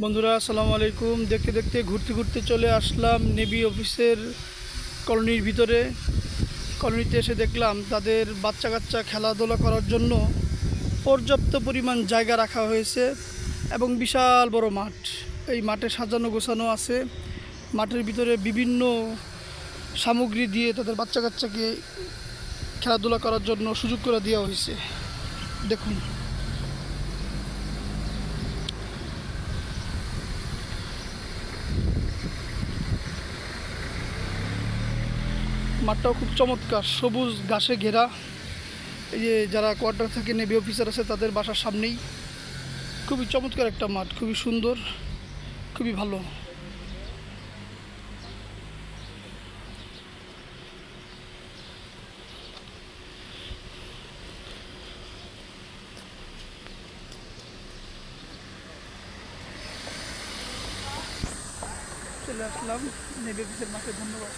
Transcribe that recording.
বন্ধুরা আসসালামু আলাইকুম। দেখতে দেখতে ঘুরতে ঘুরতে চলে আসলাম নেভি অফিসের কলোনির ভিতরে। কলোনিতে এসে দেখলাম তাদের বাচ্চা কাচ্চা খেলাধুলা করার জন্য পর্যাপ্ত পরিমাণ জায়গা রাখা হয়েছে এবং বিশাল বড় মাঠ। এই মাঠে সাজানো গোছানো আছে। মাঠের ভিতরে বিভিন্ন সামগ্রী দিয়ে তাদের বাচ্চা কাচ্চাকে খেলাধুলা করার জন্য সুযোগ করে দেওয়া হয়েছে। দেখুন, মাঠটাও খুব চমৎকার, সবুজ ঘাসে ঘেরা। এই যে যারা কোয়ার্টার থেকে নেভি অফিসার আছে তাদের বাসার সামনেই। খুবই চমৎকার একটা মাঠ, খুবই সুন্দর, খুবই ভালো। চলে আসলাম নেভি অফিসের মাঠে। ধন্যবাদ।